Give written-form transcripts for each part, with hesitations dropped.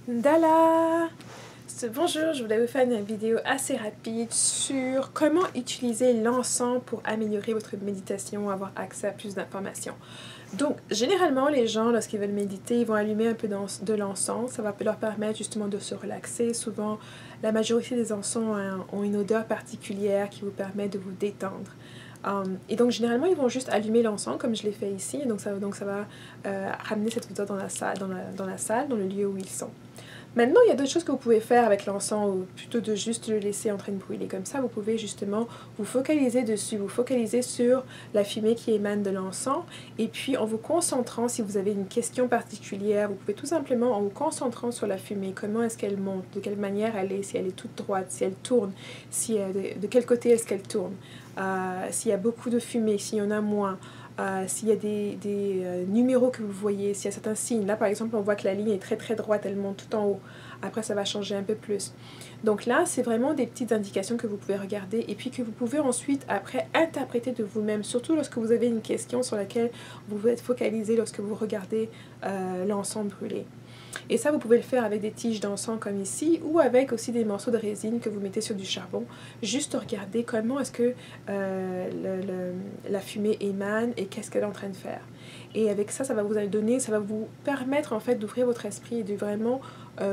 Dala! Bonjour, je voulais vous faire une vidéo assez rapide sur comment utiliser l'encens pour améliorer votre méditation, avoir accès à plus d'informations. Donc, généralement, les gens, lorsqu'ils veulent méditer, ils vont allumer un peu de l'encens. Ça va leur permettre justement de se relaxer. Souvent, la majorité des encens ont une odeur particulière qui vous permet de vous détendre. Et donc, généralement, ils vont juste allumer l'encens, comme je l'ai fait ici. Donc, ça va ramener cette odeur dans la salle, dans le lieu où ils sont. Maintenant, il y a d'autres choses que vous pouvez faire avec l'encens, ou plutôt de juste le laisser en train de brûler. Comme ça, vous pouvez justement vous focaliser dessus, vous focaliser sur la fumée qui émane de l'encens. Et puis, en vous concentrant, si vous avez une question particulière, vous pouvez tout simplement, en vous concentrant sur la fumée, comment est-ce qu'elle monte, de quelle manière elle est, si elle est toute droite, si elle tourne, de quel côté est-ce qu'elle tourne, s'il y a beaucoup de fumée, s'il y en a moins. S'il y a des numéros que vous voyez, s'il y a certains signes. Là, par exemple, on voit que la ligne est très très droite, elle monte tout en haut. Après, ça va changer un peu plus. Donc là, c'est vraiment des petites indications que vous pouvez regarder et puis que vous pouvez ensuite, après, interpréter de vous-même. Surtout lorsque vous avez une question sur laquelle vous pouvez être focalisé lorsque vous regardez l'encens brûler. Et ça, vous pouvez le faire avec des tiges d'encens comme ici ou avec aussi des morceaux de résine que vous mettez sur du charbon. Juste regarder comment est-ce que la fumée émane et qu'est-ce qu'elle est en train de faire. Et avec ça, ça va vous permettre en fait d'ouvrir votre esprit et de vraiment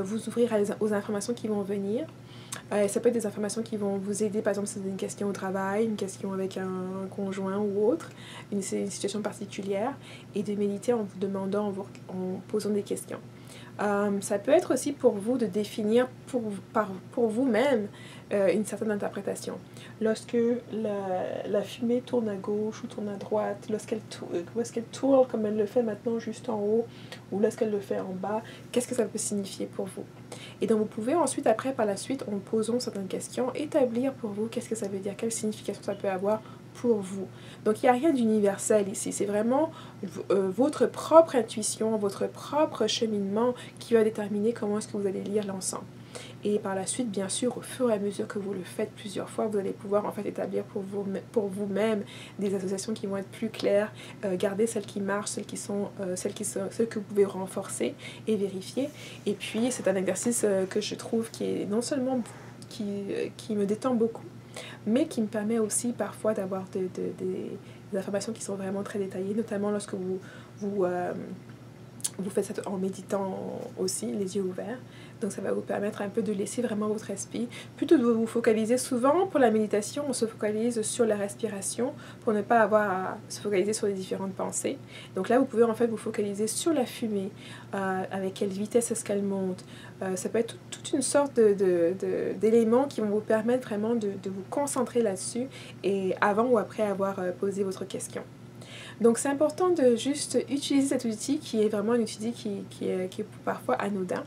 vous ouvrir aux informations qui vont venir. Ça peut être des informations qui vont vous aider, par exemple si c'est une question au travail, une question avec un conjoint ou autre, une situation particulière, et de méditer en vous demandant, en posant des questions. Ça peut être aussi pour vous de définir pour vous-même une certaine interprétation. Lorsque la fumée tourne à gauche ou tourne à droite, lorsqu'elle tourne comme elle le fait maintenant juste en haut ou lorsqu'elle le fait en bas, qu'est-ce que ça peut signifier pour vous? Et donc vous pouvez ensuite, après, par la suite, en posant certaines questions, établir pour vous qu'est-ce que ça veut dire, quelle signification ça peut avoir pour vous. Donc il n'y a rien d'universel ici, c'est vraiment votre propre intuition, votre propre cheminement qui va déterminer comment est-ce que vous allez lire l'encens. Et par la suite, bien sûr, au fur et à mesure que vous le faites plusieurs fois, vous allez pouvoir en fait établir pour vous-même des associations qui vont être plus claires, garder celles qui marchent, celles que vous pouvez renforcer et vérifier. Et puis, c'est un exercice que je trouve qui est non seulement qui me détend beaucoup, mais qui me permet aussi parfois d'avoir des informations qui sont vraiment très détaillées, notamment lorsque vous faites ça en méditant aussi, les yeux ouverts. Donc ça va vous permettre un peu de laisser vraiment votre esprit, plutôt de vous focaliser. Souvent pour la méditation, on se focalise sur la respiration pour ne pas avoir à se focaliser sur les différentes pensées. Donc là, vous pouvez en fait vous focaliser sur la fumée, avec quelle vitesse est-ce qu'elle monte. Ça peut être toute une sorte d'éléments qui vont vous permettre vraiment de vous concentrer là-dessus et avant ou après avoir posé votre question. Donc c'est important de juste utiliser cet outil qui est vraiment un outil qui est parfois anodin.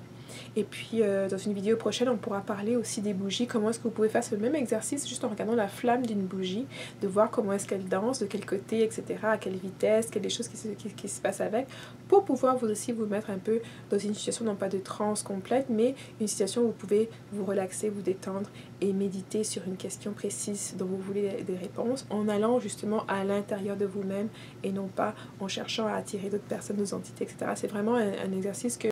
Et puis dans une vidéo prochaine, on pourra parler aussi des bougies, comment est-ce que vous pouvez faire ce même exercice juste en regardant la flamme d'une bougie, de voir comment est-ce qu'elle danse, de quel côté, etc., à quelle vitesse, quelles choses qui se passent avec, pour pouvoir vous aussi vous mettre un peu dans une situation non pas de transe complète, mais une situation où vous pouvez vous relaxer, vous détendre et méditer sur une question précise dont vous voulez des réponses, en allant justement à l'intérieur de vous-même et non pas en cherchant à attirer d'autres personnes, d'autres entités, etc. C'est vraiment un exercice que